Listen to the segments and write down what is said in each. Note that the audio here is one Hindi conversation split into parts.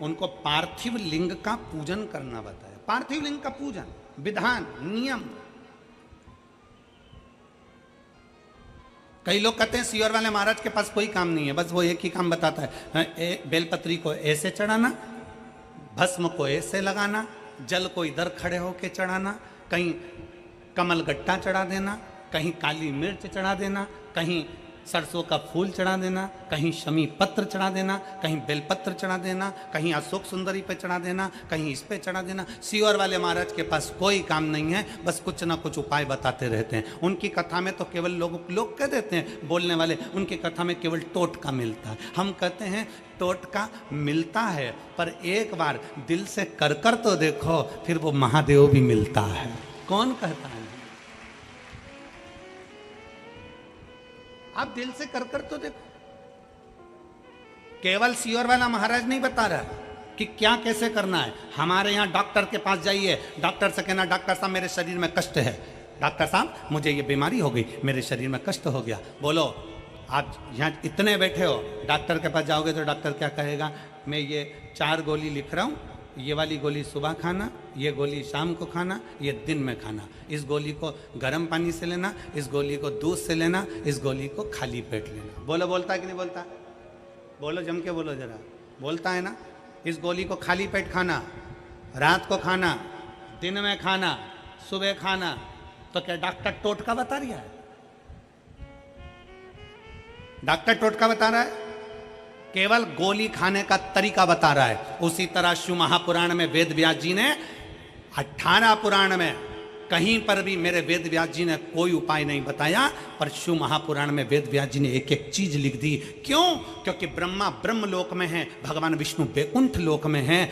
उनको पार्थिव लिंग का पूजन करना बताया। पार्थिव लिंग का पूजन, विधान, नियम। कई लोग कहते हैं सियोर वाले महाराज के पास कोई काम नहीं है, बस वो एक ही काम बताता है, बेलपत्री को ऐसे चढ़ाना, भस्म को ऐसे लगाना, जल को इधर खड़े होके चढ़ाना, कहीं कमल गट्टा चढ़ा देना, कहीं काली मिर्च चढ़ा देना, कहीं सरसों का फूल चढ़ा देना, कहीं शमी पत्र चढ़ा देना, कहीं बेलपत्र चढ़ा देना, कहीं अशोक सुंदरी पे चढ़ा देना, कहीं इस पे चढ़ा देना। सियोर वाले महाराज के पास कोई काम नहीं है, बस कुछ ना कुछ उपाय बताते रहते हैं। उनकी कथा में तो केवल लोग कह देते हैं बोलने वाले, उनकी कथा में केवल टोटका मिलता है। हम कहते हैं टोटका मिलता है, पर एक बार दिल से कर तो देखो, फिर वो महादेव भी मिलता है। कौन कहता है? आप दिल से कर तो देखो। केवल सियोर वाला महाराज नहीं बता रहा कि क्या कैसे करना है। हमारे यहाँ डॉक्टर के पास जाइए, डॉक्टर से कहना डॉक्टर साहब मेरे शरीर में कष्ट है, डॉक्टर साहब मुझे ये बीमारी हो गई, मेरे शरीर में कष्ट हो गया। बोलो, आप यहाँ इतने बैठे हो, डॉक्टर के पास जाओगे तो डॉक्टर क्या कहेगा, मैं ये 4 गोली लिख रहा हूँ, ये वाली गोली सुबह खाना, ये गोली शाम को खाना, ये दिन में खाना, इस गोली को गर्म पानी से लेना, इस गोली को दूध से लेना, इस गोली को खाली पेट लेना। बोलो, बोलता है कि नहीं बोलता? बोलो, जम के बोलो जरा, बोलता है ना? इस गोली को खाली पेट खाना, रात को खाना, दिन में खाना, सुबह खाना। तो क्या डॉक्टर टोटका बता रहा है? डॉक्टर टोटका बता रहा है? केवल गोली खाने का तरीका बता रहा है। उसी तरह शिव महापुराण में वेद व्यास जी ने 18 पुराण में कहीं पर भी मेरे वेद व्यास जी ने कोई उपाय नहीं बताया, पर शिव महापुराण में वेद व्यास जी ने एक एक चीज लिख दी। क्यों? क्योंकि ब्रह्मा ब्रह्म लोक में है, भगवान विष्णु वैकुंठ लोक में है,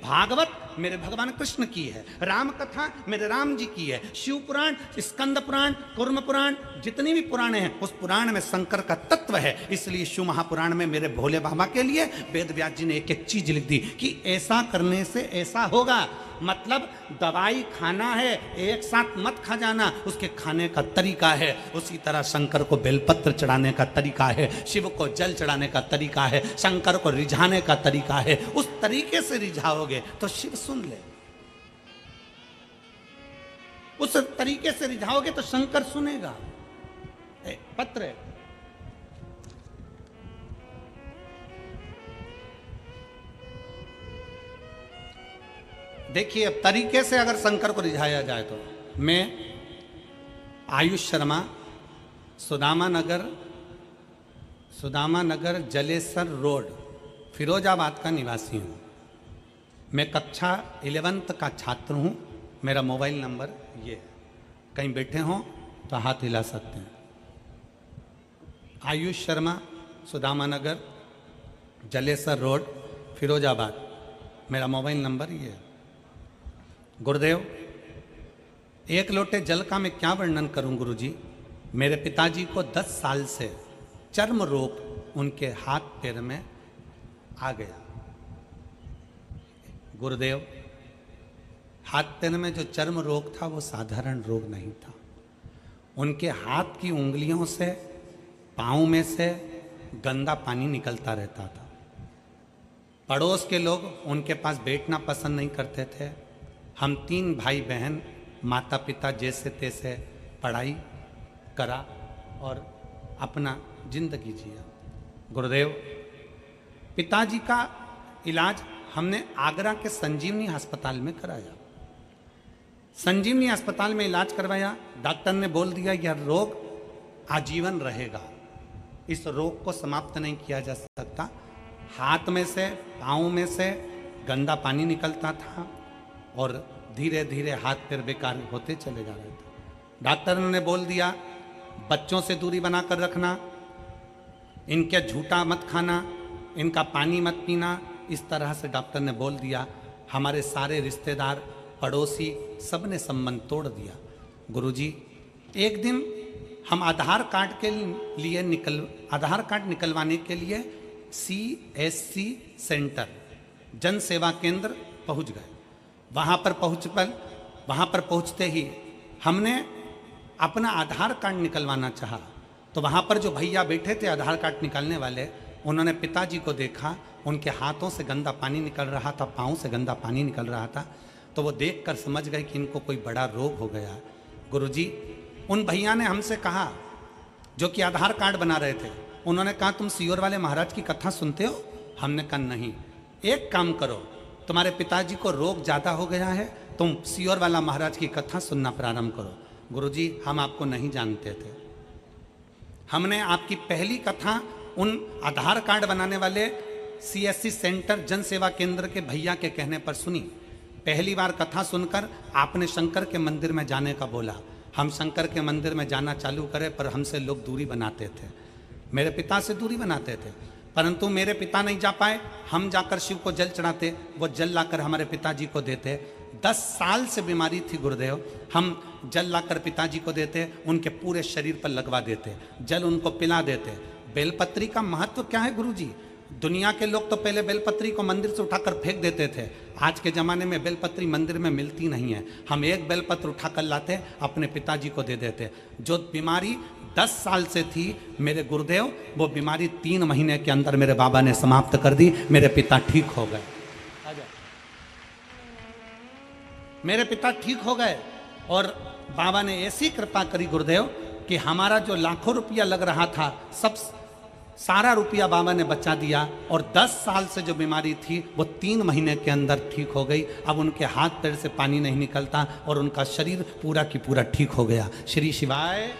भागवत मेरे भगवान कृष्ण की है, राम कथा मेरे राम जी की है, शिव पुराण, स्कंद पुराण, कूर्म पुराण, जितनी भी पुराण हैं उस पुराण में शंकर का तत्व है। इसलिए शिव महापुराण में मेरे भोले बाबा के लिए वेद व्यास जी ने एक एक चीज लिख दी कि ऐसा करने से ऐसा होगा। मतलब दवाई खाना है, एक साथ मत खा जाना, उसके खाने का तरीका है। उसी तरह शंकर को बेलपत्र चढ़ाने का तरीका है, शिव को जल चढ़ाने का तरीका है, शंकर को रिझाने का तरीका है। उस तरीके से रिझाओगे तो शिव सुन ले, उस तरीके से रिझाओगे तो शंकर सुनेगा। पत्र है। देखिए, अब तरीके से अगर शंकर को रिझाया जाए तो मैं आयुष शर्मा, सुदामा नगर जलेसर रोड, फिरोजाबाद का निवासी हूँ। मैं कक्षा 11th का छात्र हूँ। मेरा मोबाइल नंबर ये है, कहीं बैठे हों तो हाथ हिला सकते हैं। आयुष शर्मा, सुदामा नगर जलेसर रोड, फिरोजाबाद, मेरा मोबाइल नंबर ये है। गुरुदेव, 1 लोटे जल का मैं क्या वर्णन करूं गुरुजी। मेरे पिताजी को 10 साल से चर्म रोग उनके हाथ पैर में आ गया। गुरुदेव, हाथ पैर में जो चर्म रोग था वो साधारण रोग नहीं था। उनके हाथ की उंगलियों से, पाँव में से गंदा पानी निकलता रहता था। पड़ोस के लोग उनके पास बैठना पसंद नहीं करते थे। हम 3 भाई बहन, माता पिता जैसे तैसे पढ़ाई करा और अपना जिंदगी जिया। गुरुदेव, पिताजी का इलाज हमने आगरा के संजीवनी अस्पताल में कराया। संजीवनी अस्पताल में इलाज करवाया। डॉक्टर ने बोल दिया यह रोग आजीवन रहेगा, इस रोग को समाप्त नहीं किया जा सकता। हाथ में से, पाँव में से गंदा पानी निकलता था और धीरे धीरे हाथ पैर बेकार होते चले जा रहे थे। डॉक्टर ने बोल दिया बच्चों से दूरी बनाकर रखना, इनके झूठा मत खाना, इनका पानी मत पीना। इस तरह से डॉक्टर ने बोल दिया। हमारे सारे रिश्तेदार, पड़ोसी, सब ने संबंध तोड़ दिया। गुरुजी, एक दिन हम आधार कार्ड निकलवाने के लिए CSC सेंटर, जन सेवा केंद्र पहुंच गए। वहाँ पर पहुँचते ही हमने अपना आधार कार्ड निकलवाना चाहा। तो वहाँ पर जो भैया बैठे थे आधार कार्ड निकालने वाले, उन्होंने पिताजी को देखा, उनके हाथों से गंदा पानी निकल रहा था, पाँव से गंदा पानी निकल रहा था, तो वो देखकर समझ गए कि इनको कोई बड़ा रोग हो गया। गुरुजी, उन भैया ने हमसे कहा, जो कि आधार कार्ड बना रहे थे, उन्होंने कहा तुम सियोर वाले महाराज की कथा सुनते हो? हमने कहा नहीं। एक काम करो, तुम्हारे पिताजी को रोग ज़्यादा हो गया है, तुम सियोर वाला महाराज की कथा सुनना प्रारंभ करो। गुरुजी, हम आपको नहीं जानते थे। हमने आपकी पहली कथा उन आधार कार्ड बनाने वाले CSC सेंटर जन सेवा केंद्र के भैया के कहने पर सुनी। पहली बार कथा सुनकर आपने शंकर के मंदिर में जाने का बोला। हम शंकर के मंदिर में जाना चालू करें, पर हमसे लोग दूरी बनाते थे, मेरे पिता से दूरी बनाते थे। परंतु मेरे पिता नहीं जा पाए, हम जाकर शिव को जल चढ़ाते, वो जल लाकर हमारे पिताजी को देते। 10 साल से बीमारी थी गुरुदेव, हम जल लाकर पिताजी को देते, उनके पूरे शरीर पर लगवा देते, जल उनको पिला देते। बेलपत्री का महत्व क्या है गुरुजी? दुनिया के लोग तो पहले बेलपत्री को मंदिर से उठाकर फेंक देते थे। आज के ज़माने में बेलपत्री मंदिर में मिलती नहीं है। हम एक बेलपत्र उठाकर लाते, अपने पिताजी को दे देते। जो बीमारी 10 साल से थी मेरे गुरुदेव, वो बीमारी 3 महीने के अंदर मेरे बाबा ने समाप्त कर दी। मेरे पिता ठीक हो गए। मेरे पिता ठीक हो गए और बाबा ने ऐसी कृपा करी गुरुदेव कि हमारा जो लाखों रुपया लग रहा था, सब सारा रुपया बाबा ने बचा दिया। और 10 साल से जो बीमारी थी वो 3 महीने के अंदर ठीक हो गई। अब उनके हाथ पैर से पानी नहीं निकलता और उनका शरीर पूरा की पूरा ठीक हो गया। श्री शिवाय।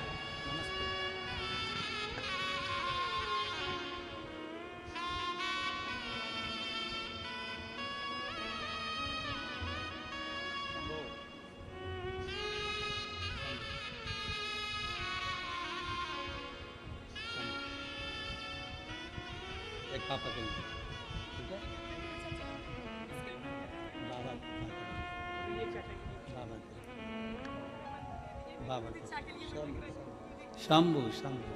पापा के लिए, ठीक है? बाबा बाबा शंभू शंभू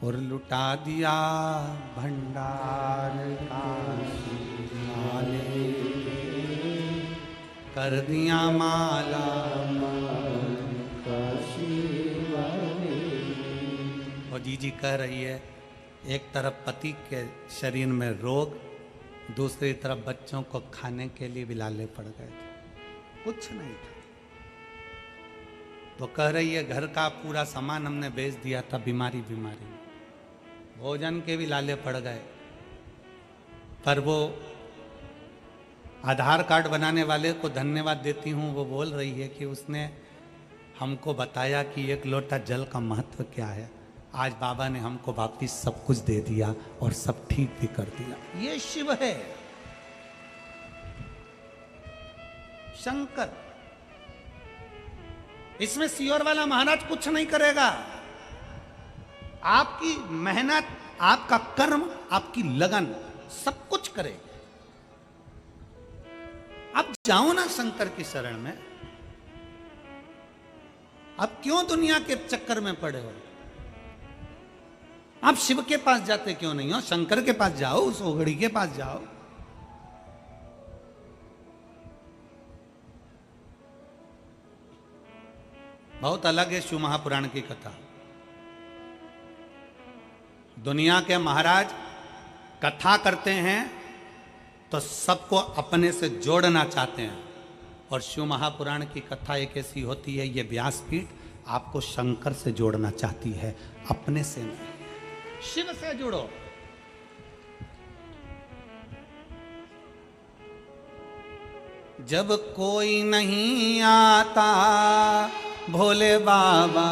और लुटा दिया भंडार काले, कर दिया माला और जी कह रही है, एक तरफ पति के शरीर में रोग, दूसरी तरफ बच्चों को खाने के लिए भी लाले पड़ गए थे, कुछ नहीं था। तो कह रही है घर का पूरा सामान हमने बेच दिया था, बीमारी बीमारी भोजन के भी लाले पड़ गए। पर वो आधार कार्ड बनाने वाले को धन्यवाद देती हूँ, वो बोल रही है कि उसने हमको बताया कि एक लोटा जल का महत्व क्या है। आज बाबा ने हमको वापिस सब कुछ दे दिया और सब ठीक भी कर दिया। ये शिव है, शंकर। इसमें सियोर वाला महाराज कुछ नहीं करेगा। आपकी मेहनत, आपका कर्म, आपकी लगन सब कुछ करेगा। आप जाओ ना शंकर की शरण में। आप क्यों दुनिया के चक्कर में पड़े हो? आप शिव के पास जाते क्यों नहीं हो? शंकर के पास जाओ, उस ओघड़ी के पास जाओ। बहुत अलग है शिव महापुराण की कथा। दुनिया के महाराज कथा करते हैं तो सबको अपने से जोड़ना चाहते हैं, और शिव महापुराण की कथा एक ऐसी होती है, ये व्यासपीठ आपको शंकर से जोड़ना चाहती है, अपने से नहीं। शिव से जुड़ो। जब कोई नहीं आता भोले बाबा,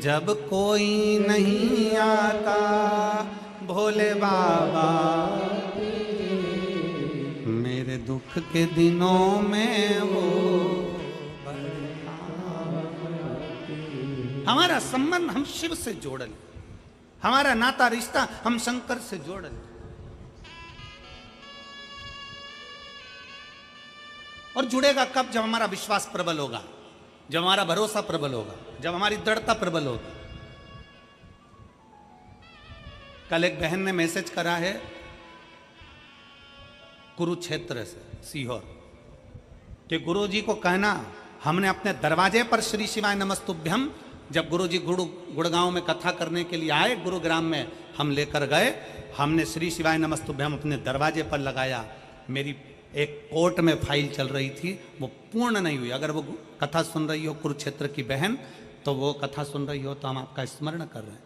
जब कोई नहीं आता भोले बाबा, मेरे दुख के दिनों में वो। हमारा संबंध हम शिव से जोड़ लें, हमारा नाता रिश्ता हम शंकर से जोड़ लें। और जुड़ेगा कब? जब हमारा विश्वास प्रबल होगा, जब हमारा भरोसा प्रबल होगा, जब हमारी दृढ़ता प्रबल होगी। कल एक बहन ने मैसेज करा है कुरुक्षेत्र से, सीहोर। कि गुरु जी को कहना, हमने अपने दरवाजे पर श्री शिवाय नमस्तुभ्यम, जब गुरु जी गुड़गांव में कथा करने के लिए आए, गुरुग्राम में हम लेकर गए, हमने श्री शिवाय नमस्तुभ्यम अपने दरवाजे पर लगाया। मेरी एक कोर्ट में फाइल चल रही थी, वो पूर्ण नहीं हुई। अगर वो कथा सुन रही हो कुरुक्षेत्र की बहन, तो वो कथा सुन रही हो तो हम आपका स्मरण कर रहे हैं।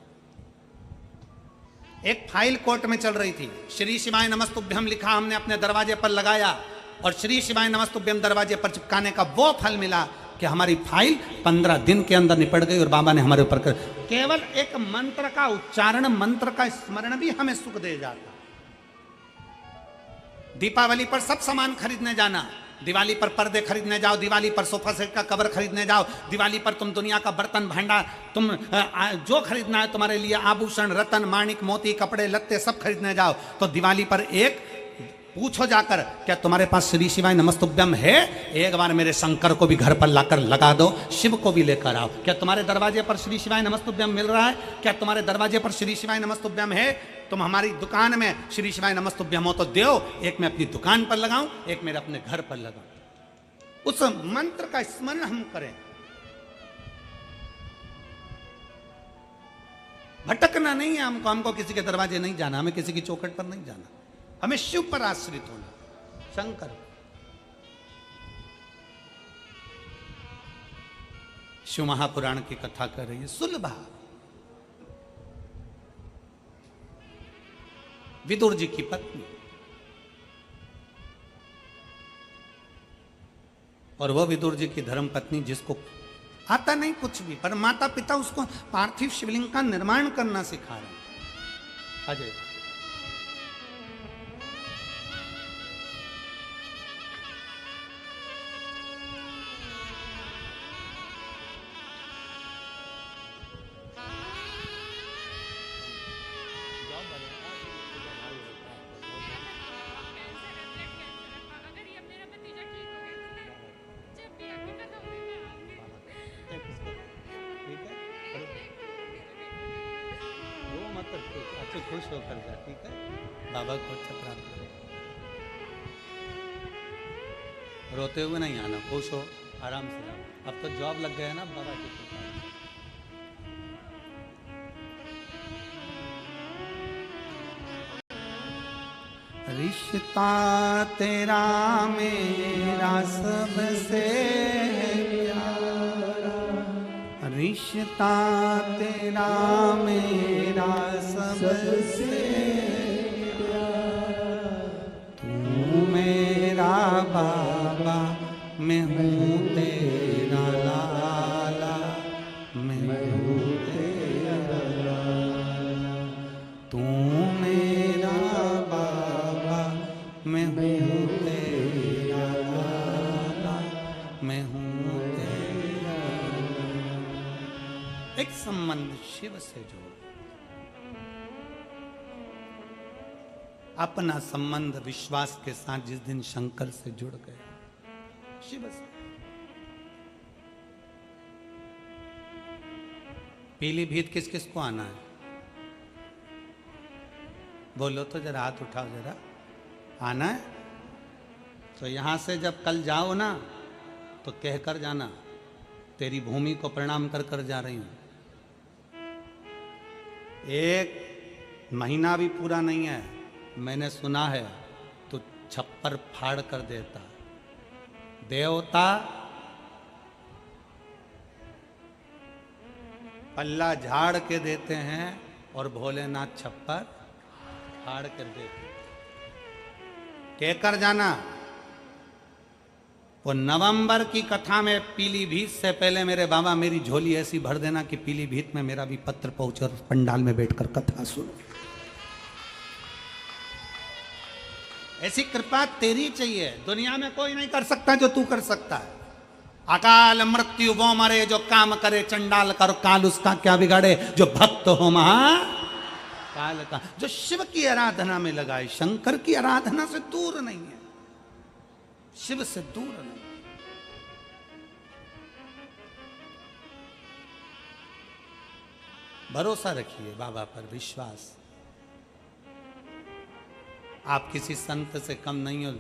एक फाइल कोर्ट में चल रही थी, श्री शिवाय नमस्तुभ्यम लिखा, हमने अपने दरवाजे पर लगाया और श्री शिवाय नमस्तुभ्यम दरवाजे पर चिपकाने का वो फल मिला कि हमारी फाइल 15 दिन के अंदर निपट गई और बाबा ने हमारे ऊपर कर, केवल एक मंत्र का उच्चारण, मंत्र का स्मरण भी हमें सुख दे जाता। दीपावली पर सब सामान खरीदने जाना, दिवाली पर पर्दे खरीदने जाओ, दिवाली पर सोफा सेट का कवर खरीदने जाओ, दिवाली पर तुम दुनिया का बर्तन भांडा, तुम जो खरीदना है तुम्हारे लिए, आभूषण, रतन, माणिक, मोती, कपड़े लत्ते सब खरीदने जाओ, तो दिवाली पर एक पूछो जाकर, क्या तुम्हारे पास श्री शिवाय नमस्तुभ्यम है? एक बार मेरे शंकर को भी घर पर लाकर लगा दो, शिव को भी लेकर आओ। क्या तुम्हारे दरवाजे पर श्री शिवाय नमस्तुभ्यम मिल रहा है? क्या तुम्हारे दरवाजे पर श्री शिवाय नमस्तुभ्यम है? तुम हमारी दुकान में श्री शिवाय नमस्तुभ्यम हो तो दो, एक मैं अपनी दुकान पर लगाऊं, एक मेरे अपने घर पर लगाऊं। उस मंत्र का स्मरण हम करें। भटकना नहीं है हमको, हमको किसी के दरवाजे नहीं जाना, हमें किसी की चौखट पर नहीं जाना, हमें शिव पर आश्रित होना, शंकर। शिव महापुराण की कथा कर रही है सुलभा, विदुर जी की पत्नी, और वह विदुर जी की धर्म पत्नी जिसको आता नहीं कुछ भी, पर माता पिता उसको पार्थिव शिवलिंग का निर्माण करना सिखा रहे हैं। अजय खुश होकर जा, ठीक है? बाबा को अच्छा प्रार्थना, रोते हुए नहीं आना, खुश हो, आराम से जाओ। अब तो जॉब लग गया है ना बाबा की कृपा। रिश्ता तेरा मेरा सबसे प्यारा, रिश्ता तेरा मेरा सबसे प्यारा, तू मेरा बाबा, मैं हूँ तेरा लाला, मैं हूँ तेरा लाला, तू मेरा बाबा, मैं हूँ तेरा लाला, मैं हूँ तेरा लाला। एक संबंध शिव से जोड़, अपना संबंध विश्वास के साथ जिस दिन शंकर से जुड़ गए, शिव से। पीलीभीत किस किस को आना है? बोलो तो जरा, हाथ उठाओ जरा, आना है? तो यहां से जब कल जाओ ना, तो कहकर जाना, तेरी भूमि को प्रणाम कर कर जा रही हूं। एक महीना भी पूरा नहीं है, मैंने सुना है तो छप्पर फाड़ कर देता। देवता पल्ला झाड़ के देते हैं और भोलेनाथ छप्पर फाड़ कर देते। कहकर जाना। वो नवंबर की कथा में पीलीभीत से पहले मेरे बाबा मेरी झोली ऐसी भर देना कि पीलीभीत में मेरा भी पत्र पहुंचे और पंडाल में बैठकर कथा सुनो। ऐसी कृपा तेरी चाहिए, दुनिया में कोई नहीं कर सकता जो तू कर सकता है। अकाल मृत्यु वो मरे जो काम करे चंडाल कर, काल उसका क्या बिगाड़े जो भक्त हो महा काल का। जो शिव की आराधना में लगा है, शंकर की आराधना से दूर नहीं है, शिव से दूर नहीं। भरोसा रखिए बाबा पर, विश्वास। आप किसी संत से कम नहीं हो।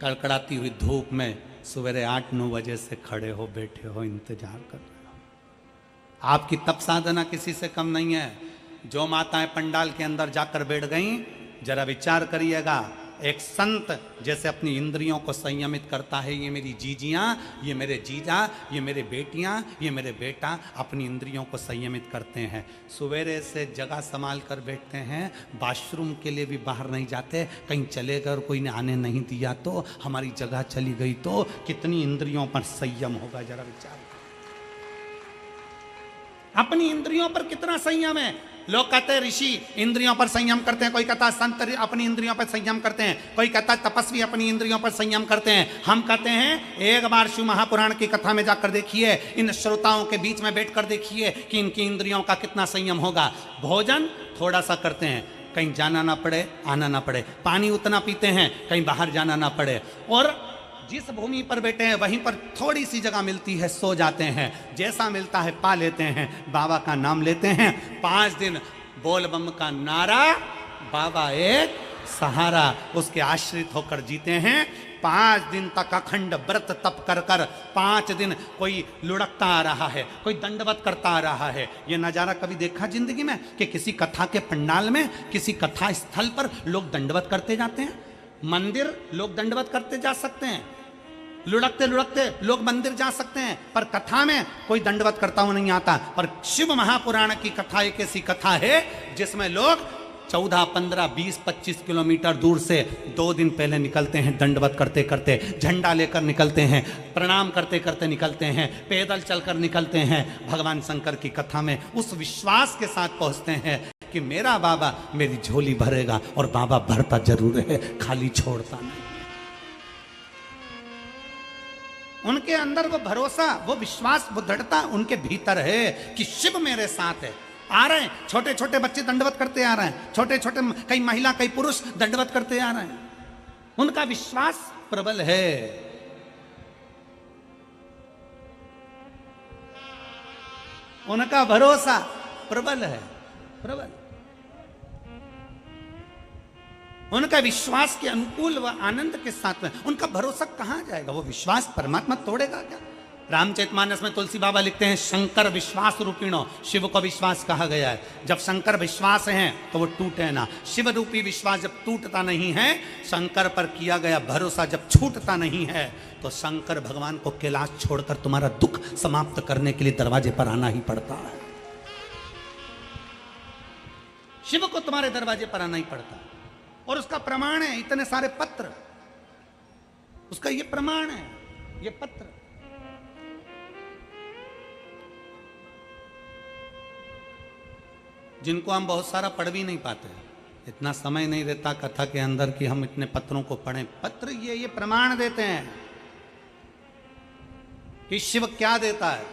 कड़कड़ाती हुई धूप में सवेरे 8-9 बजे से खड़े हो, बैठे हो, इंतजार कर रहे हो। आपकी तप साधना किसी से कम नहीं है। जो माताएं पंडाल के अंदर जाकर बैठ गईं, जरा विचार करिएगा, एक संत जैसे अपनी इंद्रियों को संयमित करता है, ये मेरी जीजियां, ये मेरे जीजा, ये मेरे बेटियां, ये मेरे बेटा अपनी इंद्रियों को संयमित करते हैं। सवेरे से जगह संभाल कर बैठते हैं, वॉशरूम के लिए भी बाहर नहीं जाते, कहीं चले गए और कोई ने आने नहीं दिया तो, हमारी जगह चली गई तो, कितनी इंद्रियों पर संयम होगा, जरा विचार। अपनी इंद्रियों पर कितना संयम है। लोग कहते हैं ऋषि इंद्रियों पर संयम करते हैं, कोई कहता है संत अपनी इंद्रियों पर संयम करते हैं, कोई कहता है तपस्वी अपनी इंद्रियों पर संयम करते हैं। हम कहते हैं एक बार शिव महापुराण की कथा में जाकर देखिए, इन श्रोताओं के बीच में बैठकर देखिए कि इनकी इंद्रियों का कितना संयम होगा। भोजन थोड़ा सा करते हैं, कहीं जाना ना पड़े, आना ना पड़े, पानी उतना पीते हैं कहीं बाहर जाना ना पड़े, और जिस भूमि पर बैठे हैं वहीं पर थोड़ी सी जगह मिलती है, सो जाते हैं, जैसा मिलता है पा लेते हैं, बाबा का नाम लेते हैं। 5 दिन बोल बम का नारा, बाबा एक सहारा, उसके आश्रित होकर जीते हैं। 5 दिन तक अखंड व्रत तप कर कर, 5 दिन कोई लुढ़कता आ रहा है, कोई दंडवत करता आ रहा है। ये नज़ारा कभी देखा जिंदगी में कि किसी कथा के पंडाल में, किसी कथा स्थल पर लोग दंडवत करते जाते हैं? मंदिर लोग दंडवत करते जा सकते हैं, लुढ़कते लुढ़कते लोग मंदिर जा सकते हैं, पर कथा में कोई दंडवत करता हुआ नहीं आता। पर शिव महापुराण की कथा एक ऐसी कथा है जिसमें लोग 14, 15, 20, 25 किलोमीटर दूर से 2 दिन पहले निकलते हैं, दंडवत करते करते, झंडा लेकर निकलते हैं, प्रणाम करते करते निकलते हैं, पैदल चलकर निकलते हैं। भगवान शंकर की कथा में उस विश्वास के साथ पहुंचते हैं कि मेरा बाबा मेरी झोली भरेगा, और बाबा भरता जरूर है, खाली छोड़ता नहीं। उनके अंदर वो भरोसा, वो विश्वास, वो दृढ़ता उनके भीतर है कि शिव मेरे साथ है। आ रहे हैं छोटे छोटे बच्चे दंडवत करते आ रहे हैं, छोटे छोटे कई महिला कई पुरुष दंडवत करते आ रहे हैं। उनका विश्वास प्रबल है। उनका भरोसा प्रबल है, प्रबल। उनका विश्वास के अनुकूल व आनंद के साथ में उनका भरोसा कहां जाएगा? वो विश्वास परमात्मा तोड़ेगा क्या? रामचरितमानस में तुलसी बाबा लिखते हैं, शंकर विश्वास रूपिणो, शिव को विश्वास कहा गया है। जब शंकर विश्वास हैं तो वो टूटे ना। शिव रूपी विश्वास जब टूटता नहीं है, शंकर पर किया गया भरोसा जब छूटता नहीं है, तो शंकर भगवान को कैलाश छोड़कर तुम्हारा दुख समाप्त करने के लिए दरवाजे पर आना ही पड़ता है। शिव को तुम्हारे दरवाजे पर आना ही पड़ता है, और उसका प्रमाण है इतने सारे पत्र, उसका ये प्रमाण है, ये पत्र। जिनको हम बहुत सारा पढ़ भी नहीं पाते, इतना समय नहीं रहता कथा के अंदर कि हम इतने पत्रों को पढ़ें। पत्र ये प्रमाण देते हैं कि शिव क्या देता है।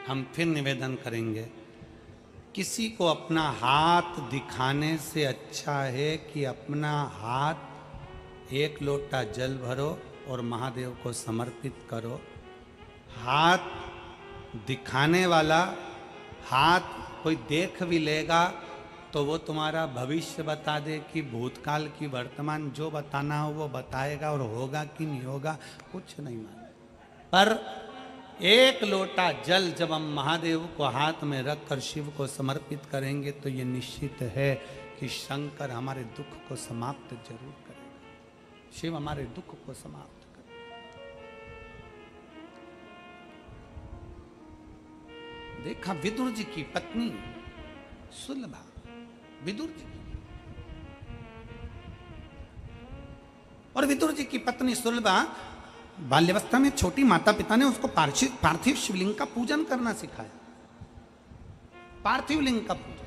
हम फिर निवेदन करेंगे, किसी को अपना हाथ दिखाने से अच्छा है कि अपना हाथ 1 लोटा जल भरो और महादेव को समर्पित करो। हाथ दिखाने वाला, हाथ कोई देख भी लेगा तो वो तुम्हारा भविष्य बता दे कि भूतकाल की वर्तमान, जो बताना हो वो बताएगा, और होगा कि नहीं होगा कुछ नहीं मालूम। पर 1 लोटा जल जब हम महादेव को हाथ में रखकर शिव को समर्पित करेंगे तो ये निश्चित है कि शंकर हमारे दुख को समाप्त जरूर करेगा। शिव हमारे दुख को समाप्त करेगा। देखा विदुर जी की पत्नी सुलभा, विदुर जी की, और विदुर जी की पत्नी सुलभा बाल्यावस्था में छोटी माता पिता ने उसको पार्थिव शिवलिंग का पूजन करना सिखाया। पार्थिव लिंग का पूजन।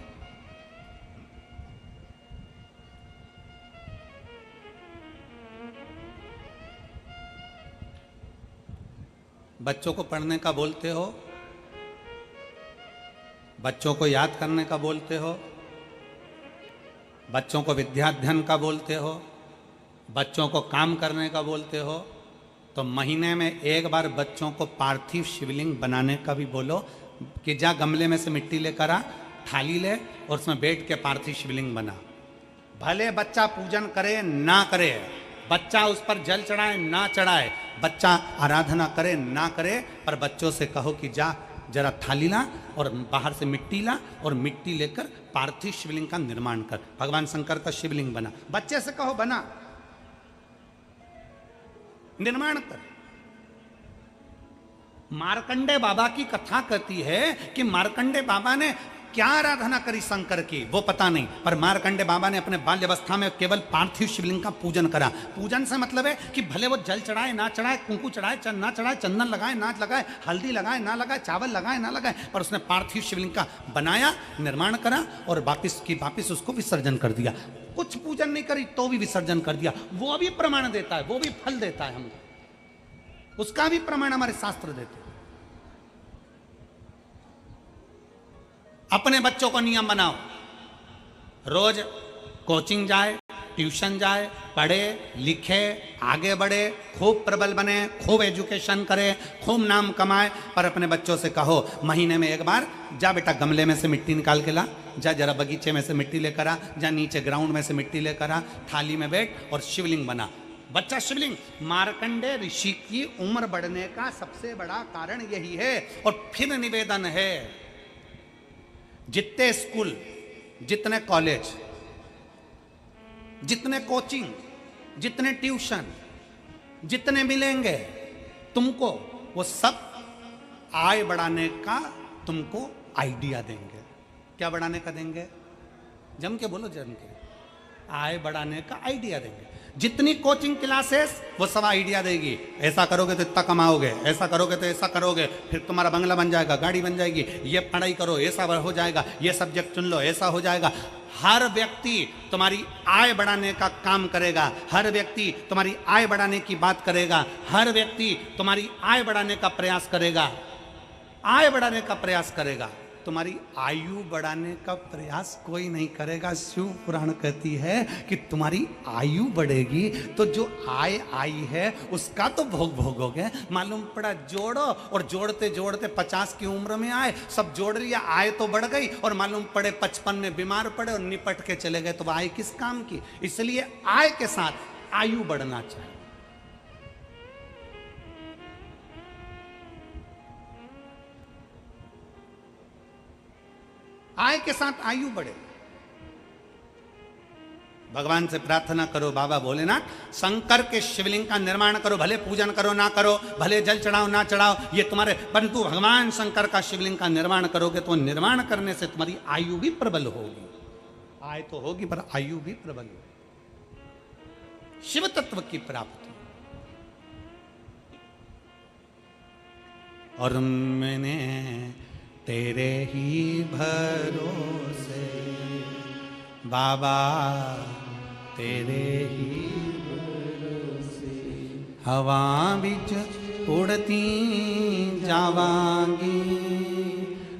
बच्चों को पढ़ने का बोलते हो, बच्चों को याद करने का बोलते हो, बच्चों को विद्याध्ययन का बोलते हो, बच्चों को काम करने का बोलते हो, तो महीने में 1 बार बच्चों को पार्थिव शिवलिंग बनाने का भी बोलो, कि जा गमले में से मिट्टी लेकर आ, थाली ले और उसमें बैठ के पार्थिव शिवलिंग बना। भले बच्चा पूजन करे ना करे, बच्चा उस पर जल चढ़ाए ना चढ़ाए, बच्चा आराधना करे ना करे, पर बच्चों से कहो कि जा जरा थाली ला और बाहर से मिट्टी ला और मिट्टी लेकर पार्थिव शिवलिंग का निर्माण कर। भगवान शंकर का शिवलिंग बना, बच्चे से कहो बना, निर्माण कर। मार्कंडे बाबा की कथा कहती है कि मार्कंडे बाबा ने क्या आराधना करी शंकर की वो पता नहीं, पर मार्कंडे बाबा ने अपने बाल्य अवस्था में केवल पार्थिव शिवलिंग का पूजन करा। पूजन से मतलब है कि भले वो जल चढ़ाए ना चढ़ाए, कुंकु चढ़ाए ना चढ़ाए, चंदन लगाए ना लगाए, हल्दी लगाए ना लगाए, चावल लगाए ना लगाए, पर उसने पार्थिव शिवलिंग का बनाया, निर्माण करा और वापिस उसको विसर्जन कर दिया। कुछ पूजन नहीं करी तो भी विसर्जन कर दिया। वो भी प्रमाण देता है, वो भी फल देता है हमको, उसका भी प्रमाण हमारे शास्त्र देते हैं। अपने बच्चों को नियम बनाओ, रोज कोचिंग जाए, ट्यूशन जाए, पढ़े लिखे, आगे बढ़े, खूब प्रबल बने, खूब एजुकेशन करे, खूब नाम कमाए, पर अपने बच्चों से कहो महीने में एक बार जा बेटा गमले में से मिट्टी निकाल के ला, जा जरा बगीचे में से मिट्टी लेकर आ, जा नीचे ग्राउंड में से मिट्टी लेकर आ, थाली में बैठ और शिवलिंग बना। बच्चा शिवलिंग। मार्कंडे ऋषि की उम्र बढ़ने का सबसे बड़ा कारण यही है। और फिर निवेदन है, जितने स्कूल, जितने कॉलेज, जितने कोचिंग, जितने ट्यूशन, जितने मिलेंगे तुमको, वो सब आय बढ़ाने का तुमको आइडिया देंगे। क्या बढ़ाने का देंगे? जम के बोलो, जम के। आय बढ़ाने का आइडिया देंगे। जितनी कोचिंग क्लासेस वो सब आइडिया देगी, ऐसा करोगे तो इतना कमाओगे, ऐसा करोगे तो ऐसा करोगे, फिर तुम्हारा बंगला बन जाएगा, गाड़ी बन जाएगी, ये पढ़ाई करो ऐसा हो जाएगा, ये सब्जेक्ट चुन लो ऐसा हो जाएगा। हर व्यक्ति तुम्हारी आय बढ़ाने का काम करेगा, हर व्यक्ति तुम्हारी आय बढ़ाने की बात करेगा, हर व्यक्ति तुम्हारी आय बढ़ाने का प्रयास करेगा, आय बढ़ाने का प्रयास करेगा। तुम्हारी आयु बढ़ाने का प्रयास कोई नहीं करेगा। शिव पुराण कहती है कि तुम्हारी आयु बढ़ेगी तो जो आय आई है उसका तो भोग भोगोगे। मालूम पड़ा जोड़ो, और जोड़ते जोड़ते 50 की उम्र में आए, सब जोड़ लिया, आय तो बढ़ गई, और मालूम पड़े 55 में बीमार पड़े और निपट के चले गए, तो आय किस काम की? इसलिए आय के साथ आयु बढ़ना चाहिए। आय के साथ आयु बढ़े। भगवान से प्रार्थना करो, बाबा भोलेनाथ शंकर के शिवलिंग का निर्माण करो, भले पूजन करो ना करो, भले जल चढ़ाओ ना चढ़ाओ, ये तुम्हारे, परंतु भगवान शंकर का शिवलिंग का निर्माण करोगे तो निर्माण करने से तुम्हारी आयु भी प्रबल होगी। आय तो होगी पर आयु भी प्रबल होगी। शिव तत्व की प्राप्ति। और मैंने तेरे ही भरोसे बाबा, तेरे ही भरोसे हवा बिच उड़ती जावांगी,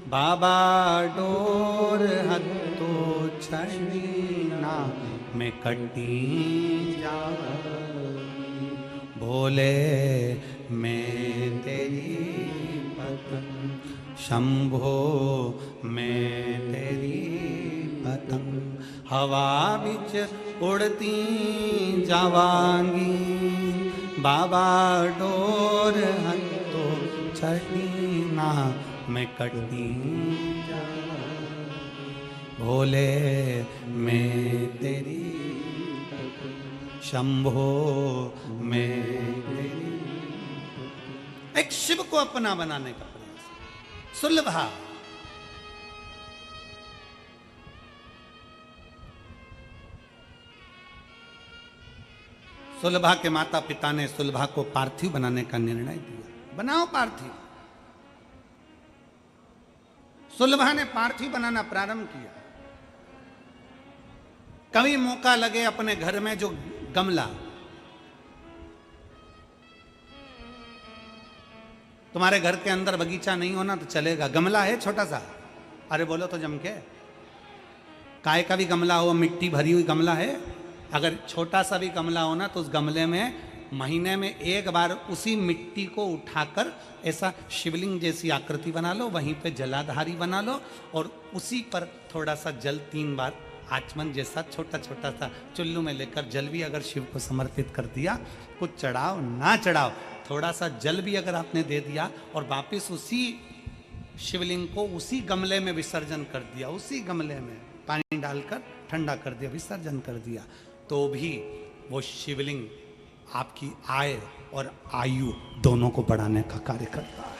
बाबा डोर हत्तो छड़ीना में कटी जावांगी, भोले मैं तेरी पतंग, शंभो मैं तेरी पतंग, हवा बिच उड़ती जावांगी, बाबा डोर हत्तो छड़ीना में कटी जावांगी, भोले मैं तेरी पतंग, शंभो मैं तेरी। एक शिव को अपना बनाने का सुलभा। सुलभा के माता पिता ने सुलभा को पार्थिव बनाने का निर्णय दिया। बनाओ पार्थिव। सुलभा ने पार्थिव बनाना प्रारंभ किया। कभी मौका लगे अपने घर में जो गमला, तुम्हारे घर के अंदर बगीचा नहीं होना तो चलेगा, गमला है छोटा सा, अरे बोलो तो जम के, काय का भी गमला हो, मिट्टी भरी हुई गमला है, अगर छोटा सा भी गमला हो ना तो उस गमले में महीने में एक बार उसी मिट्टी को उठाकर ऐसा शिवलिंग जैसी आकृति बना लो, वहीं पे जलाधारी बना लो और उसी पर थोड़ा सा जल 3 बार आचमन जैसा छोटा छोटा सा चुल्लू में लेकर जल भी अगर शिव को समर्पित कर दिया, कुछ चढ़ाओ ना चढ़ाओ, थोड़ा सा जल भी अगर आपने दे दिया और वापिस उसी शिवलिंग को उसी गमले में विसर्जन कर दिया, उसी गमले में पानी डालकर ठंडा कर दिया, विसर्जन कर दिया, तो भी वो शिवलिंग आपकी आय और आयु दोनों को बढ़ाने का कार्य करता है।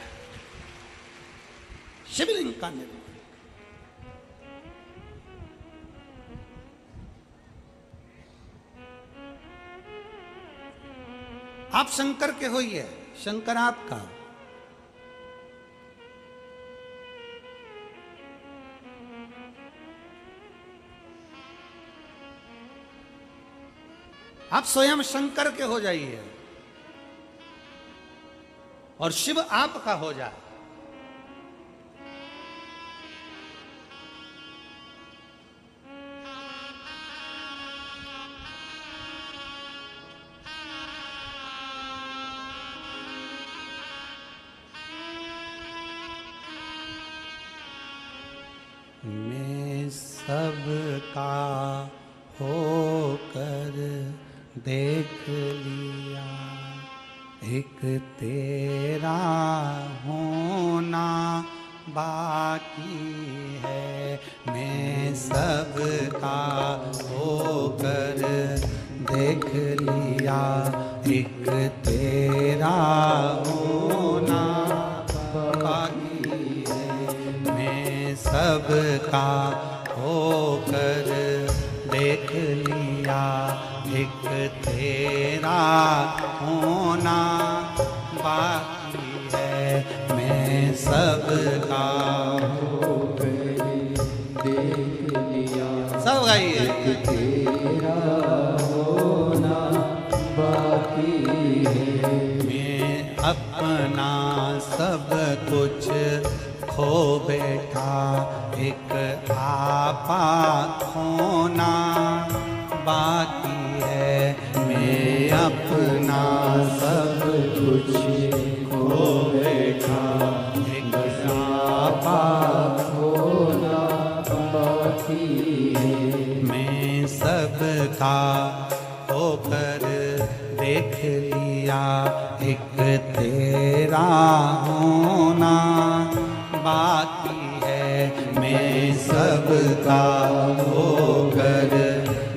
शिवलिंग का निर्माण। आप शंकर के होइए, शंकर आपका। आप स्वयं शंकर के हो जाइए और शिव आपका हो जाए। मैं सबका होकर देख लिया, एक तेरा होना बाकी है। मैं सबका होकर देख लिया, एक तेरा होना बाकी है। मैं सबका होकर देख लिया, एक तेरा होना बाकी है। मैं सबका होकर देख लिया, सब गाइए, तेरा होना बाकी है। मैं अपना सब कुछ खो बैठा, एक आपा होना बाकी है। मैं अपना सब कुछ खो बैठा, एक आपा होना बाकी है। मैं सबका होकर देख लिया, एक तेरा होना बाकी है। मैं सबका होकर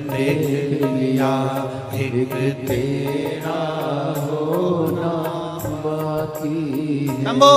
देख लिया, एक तेरा होना बाकी है। शंभो।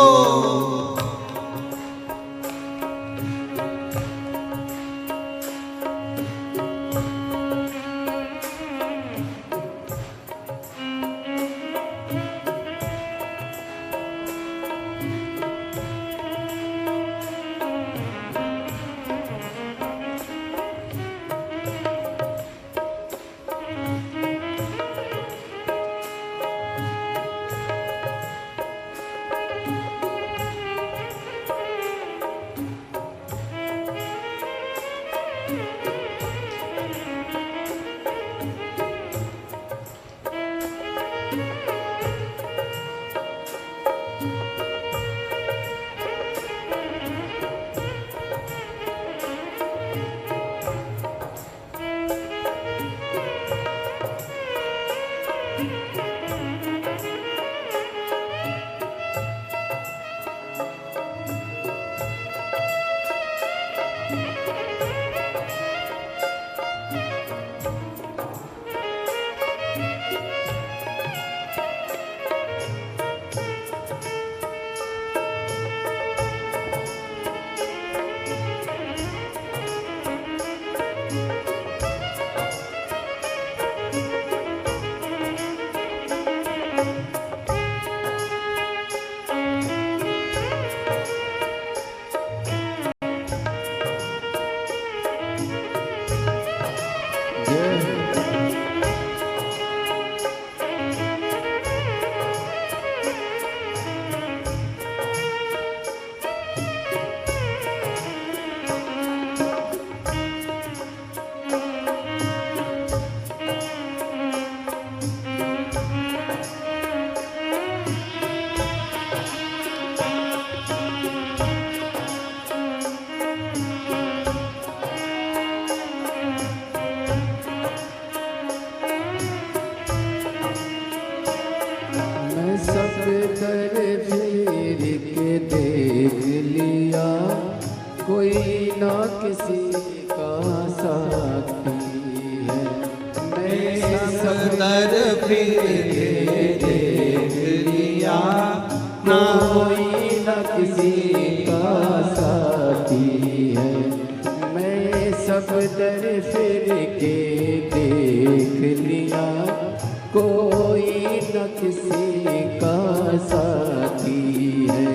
दर फिर देख लिया, ना कोई न किसी का साथी है। मैं सब दर फिर के देख लिया, कोई न किसी का साथी है।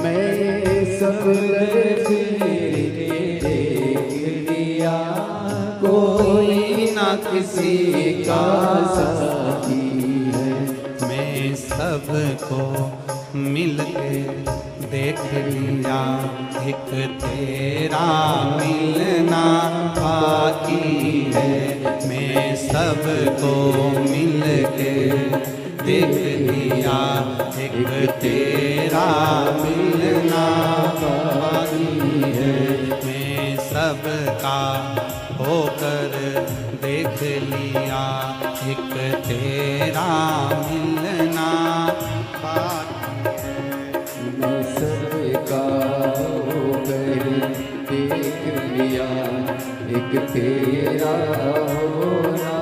मैं सब दर फिर के देख लिया, कोई न किसी का साथी है। मैं सबको मिल के देख लिया, एक तेरा मिलना बाकी है। मैं सबको मिल के देख लिया, एक तेरा मिलना बाकी है। मैं सबका होकर देख लिया, एक तेरा मिलना बाकी है। मैं सबका होकर देख लिया, एक तेरा होना